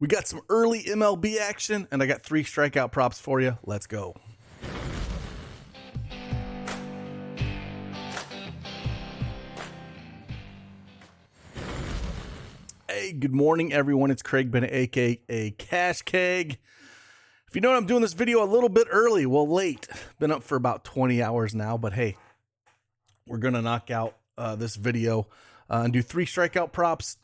We got some early MLB action, and I got 3 strikeout props for you. Let's go. Hey, good morning, everyone. It's Craig Bennett, a.k.a. Cash Keg. If you know, I'm doing this video a little bit early, well, late. Been up for about 20 hours now, but hey, we're going to knock out this video and do 3 strikeout props.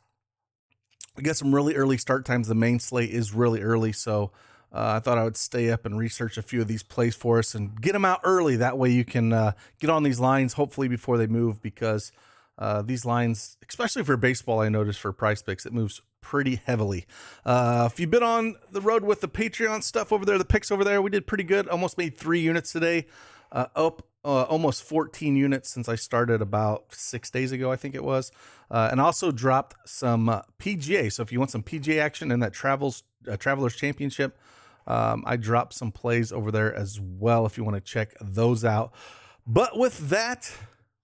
We got some really early start times. The main slate is really early, so I thought I would stay up and research a few of these plays for us and get them out early. That way you can get on these lines, hopefully before they move, because these lines, especially for baseball, I noticed for Prizepicks, it moves pretty heavily. If you've been on the road with the Patreon stuff over there, the picks over there, we did pretty good. Almost made 3 units today, up almost 14 units since I started about 6 days ago, I think it was. And also dropped some PGA. So if you want some PGA action in that Travelers Championship, I dropped some plays over there as well if you want to check those out. But with that,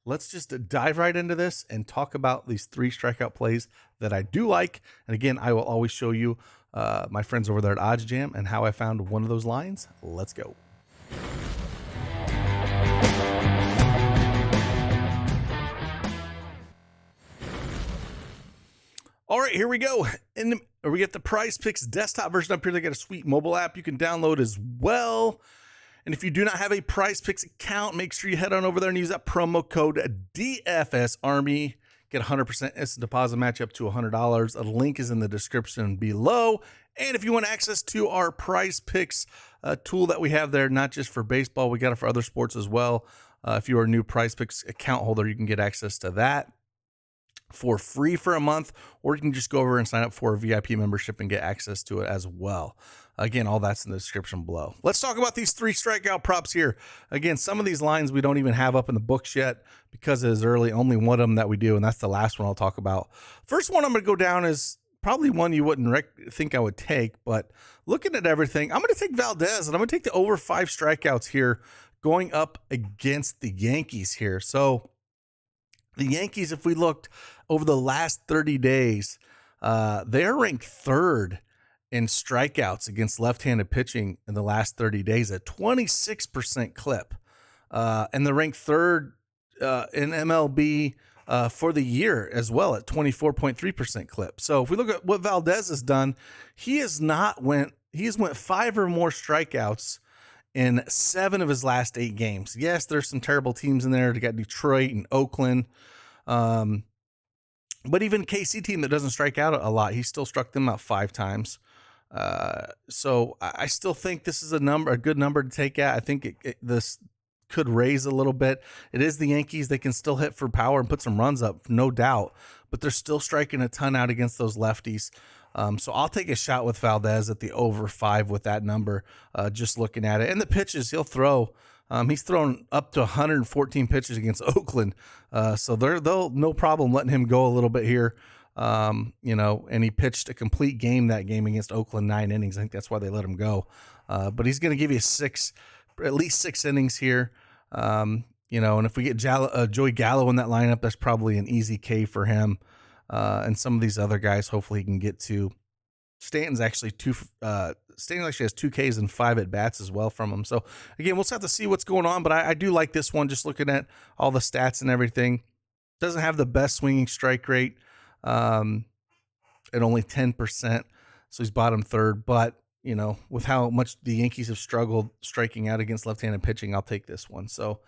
let's just dive right into this and talk about these 3 strikeout plays that I do like. And again, I will always show you my friends over there at OddsJam and how I found one of those lines. Let's go. All right, here we go. And we get the Prizepicks desktop version up here. They got a sweet mobile app you can download as well. And if you do not have a Prizepicks account, make sure you head on over there and use that promo code DFSArmy. Get 100% instant deposit match up to $100. A link is in the description below. And if you want access to our Prizepicks tool that we have there, not just for baseball, we got it for other sports as well. If you are a new Prizepicks account holder, you can get access to that for free for a month, or you can just go over and sign up for a VIP membership and get access to it as well. Again, all that's in the description below. Let's talk about these 3 strikeout props here. Again, some of these lines we don't even have up in the books yet because it is early. Only one of them that we do, and that's the last one I'll talk about. First one I'm going to go down is probably one you wouldn't think I would take, but looking at everything, I'm going to take Valdez, and I'm going to take the over 5 strikeouts here going up against the Yankees here. So the Yankees, if we looked over the last 30 days, they are ranked 3rd in strikeouts against left-handed pitching in the last 30 days at 26% clip. And they're ranked 3rd in MLB for the year as well at 24.3% clip. So if we look at what Valdez has done, he has went 5 or more strikeouts in 7 of his last 8 games. Yes, there's some terrible teams in there. They got Detroit and Oakland. But even KC team that doesn't strike out a lot, he still struck them out 5 times. So I still think this is a good number to take at. I think this could raise a little bit. It is the Yankees. They can still hit for power and put some runs up, no doubt, but they're still striking a ton out against those lefties. So I'll take a shot with Valdez at the over 5 with that number, just looking at it. And the pitches he'll throw, he's thrown up to 114 pitches against Oakland. So they'll no problem letting him go a little bit here. And he pitched a complete game that game against Oakland, 9 innings. I think that's why they let him go. But he's going to give you at least 6 innings here. And if we get Joey Gallo in that lineup, that's probably an easy K for him. And some of these other guys, hopefully he can get to. Stanton actually has 2 Ks and 5 at bats as well from him. So again, we'll just have to see what's going on. But I do like this one, just looking at all the stats and everything. Doesn't have the best swinging strike rate at only 10%. So he's bottom 3rd. But with how much the Yankees have struggled striking out against left-handed pitching, I'll take this one. So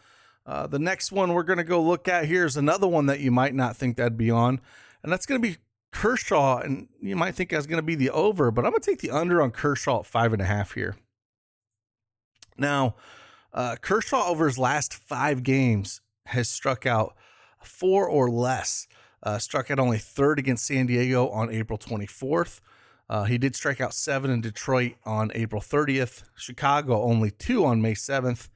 the next one we're going to go look at here is another one that you might not think that'd be on. And that's going to be Kershaw, and you might think I was going to be the over, but I'm going to take the under on Kershaw at 5.5 here. Now, Kershaw over his last 5 games has struck out 4 or less. Struck out only 3rd against San Diego on April 24th. He did strike out 7 in Detroit on April 30th. Chicago only 2 on May 7th.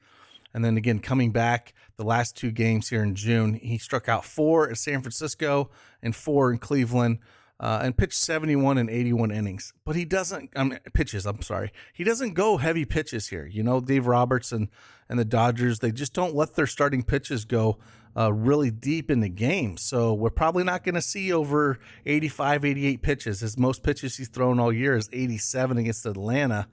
And then again, coming back the last 2 games here in June, he struck out 4 at San Francisco and 4 in Cleveland, and pitched 71 and 81 innings. But he doesn't, pitches, I'm sorry. He doesn't go heavy pitches here. Dave Roberts and the Dodgers, they just don't let their starting pitches go really deep in the game. So we're probably not going to see over 85, 88 pitches. His most pitches he's thrown all year is 87 against Atlanta.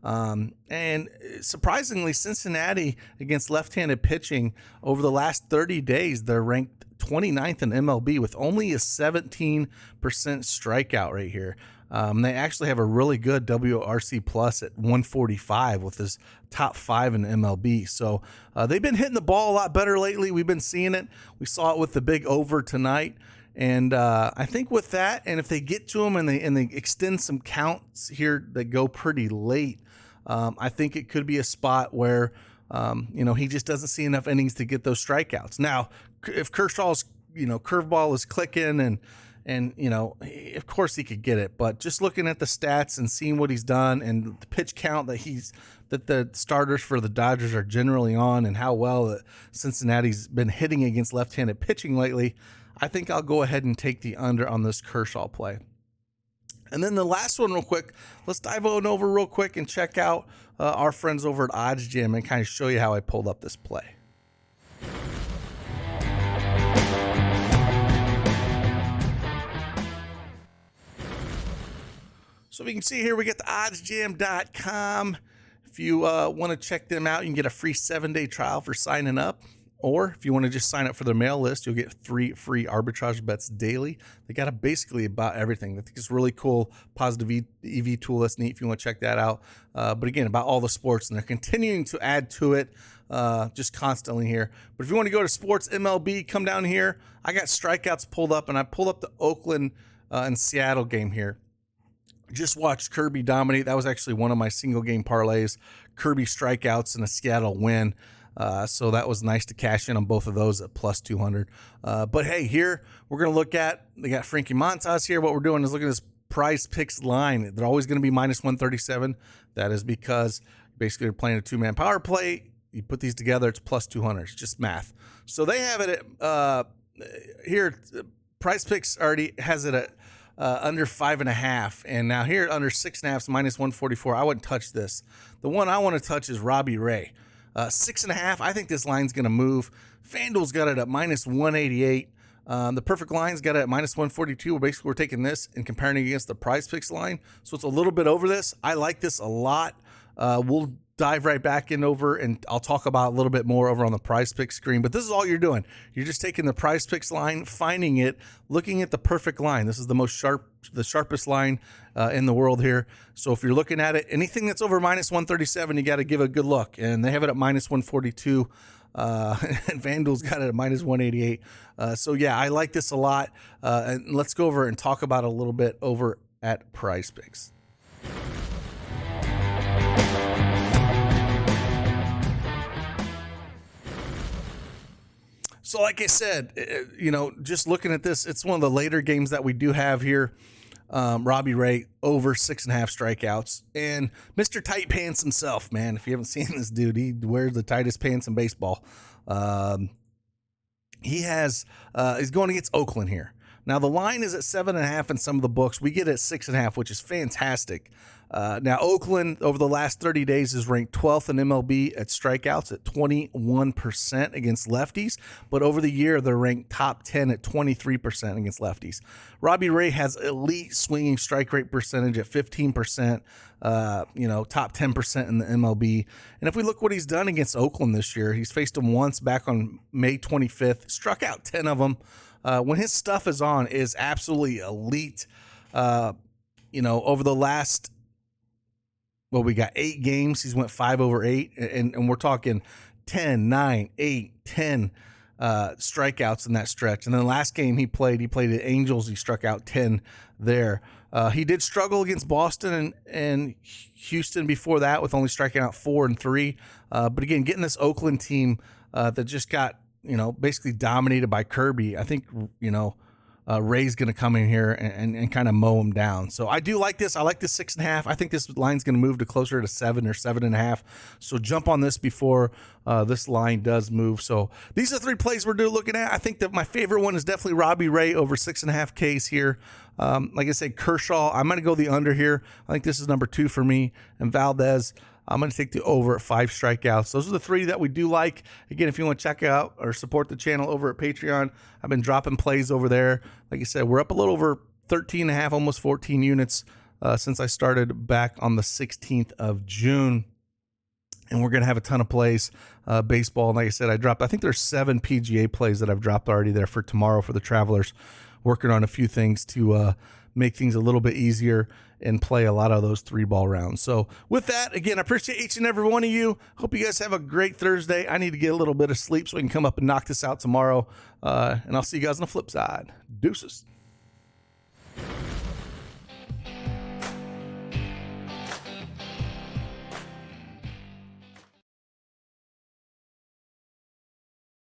And surprisingly, Cincinnati against left-handed pitching over the last 30 days, they're ranked 29th in MLB with only a 17% strikeout rate here. They actually have a really good WRC plus at 145 with his top 5 in MLB. So they've been hitting the ball a lot better lately. We've been seeing it. We saw it with the big over tonight. And I think with that, and if they get to him and they extend some counts here that go pretty late, I think it could be a spot where he just doesn't see enough innings to get those strikeouts. Now, if Kershaw's curveball is clicking and of course he could get it, but just looking at the stats and seeing what he's done and the pitch count that the starters for the Dodgers are generally on and how well that Cincinnati's been hitting against left-handed pitching lately, I think I'll go ahead and take the under on this Kershaw play. And then the last one real quick, let's dive on over real quick and check out our friends over at OddsJam and kind of show you how I pulled up this play. So if you can see here, we got the oddsjam.com. If you want to check them out, you can get a free 7-day trial for signing up. Or if you want to just sign up for their mail list, you'll get 3 free arbitrage bets daily. They got basically about everything. I think it's a really cool positive EV tool. That's neat if you want to check that out. But again, about all the sports, and they're continuing to add to it just constantly here. But if you want to go to Sports MLB, come down here. I got strikeouts pulled up, and I pulled up the Oakland and Seattle game here. Just watched Kirby dominate. That was actually one of my single game parlays. Kirby strikeouts and a Seattle win. So that was nice to cash in on both of those at plus 200. But hey, here we're going to look at, they got Frankie Montas here. What we're doing is looking at this Prizepicks line. They're always going to be minus 137. That is because basically they're playing a 2-man power play. You put these together, it's plus 200. It's just math. So they have it at, here, Prizepicks already has it at under 5.5, and now here under 6.5 is minus 144. I wouldn't touch this. The one I want to touch is Robbie Ray. 6.5. I think this line's going to move. FanDuel's got it at minus 188. The perfect line's got it at minus 142. Basically, we're taking this and comparing it against the Prizepicks line, so it's a little bit over this. I like this a lot. We'll dive right back in over, and I'll talk about a little bit more over on the Prizepicks screen. But this is all you're doing. You're just taking the Prizepicks line, finding it, looking at the perfect line. This is the sharpest line in the world here. So if you're looking at it, anything that's over minus 137, you got to give it a good look. And they have it at minus 142. And FanDuel's got it at minus 188. So yeah, I like this a lot. And let's go over and talk about it a little bit over at Prizepicks. So like I said, just looking at this, it's one of the later games that we do have here. Robbie Ray over 6.5 strikeouts, and Mr. Tight Pants himself, man. If you haven't seen this dude, he wears the tightest pants in baseball. He's going against Oakland here. Now the line is at 7.5 in some of the books. We get it at 6.5, which is fantastic. Now Oakland over the last 30 days is ranked 12th in MLB at strikeouts at 21% against lefties, but over the year they're ranked top 10 at 23% against lefties. Robbie Ray has elite swinging strike rate percentage at 15%, top 10% in the MLB. And if we look what he's done against Oakland this year, he's faced them once back on May 25th, struck out 10 of them. When his stuff is on, is absolutely elite. Over the last, we got 8 games. He's went 5 over 8, and we're talking 10, 9, 8, 10 strikeouts in that stretch. And then the last game he played the Angels. He struck out 10 there. He did struggle against Boston and Houston before that with only striking out 4 and 3. But again, getting this Oakland team that just got, basically dominated by Kirby, I think, Ray's going to come in here and kind of mow him down. So I do like this. I like this 6.5. I think this line's going to move to closer to 7 or 7.5. So jump on this before this line does move. So these are 3 plays we're looking at. I think that my favorite one is definitely Robbie Ray over 6.5 Ks here. Like I said, Kershaw, I'm going to go the under here. I think this is number 2 for me. And Valdez, I'm going to take the over at 5 strikeouts. Those are the 3 that we do like. Again, if you want to check out or support the channel over at Patreon, I've been dropping plays over there. Like I said, we're up a little over 13 and a half, almost 14 units since I started back on the 16th of June. And we're going to have a ton of plays, baseball. And like I said, I think there's 7 PGA plays that I've dropped already there for tomorrow for the Travelers. Working on a few things to make things a little bit easier and play a lot of those 3-ball rounds. So with that, again, I appreciate each and every one of you. Hope you guys have a great Thursday. I need to get a little bit of sleep so we can come up and knock this out tomorrow. And I'll see you guys on the flip side. Deuces.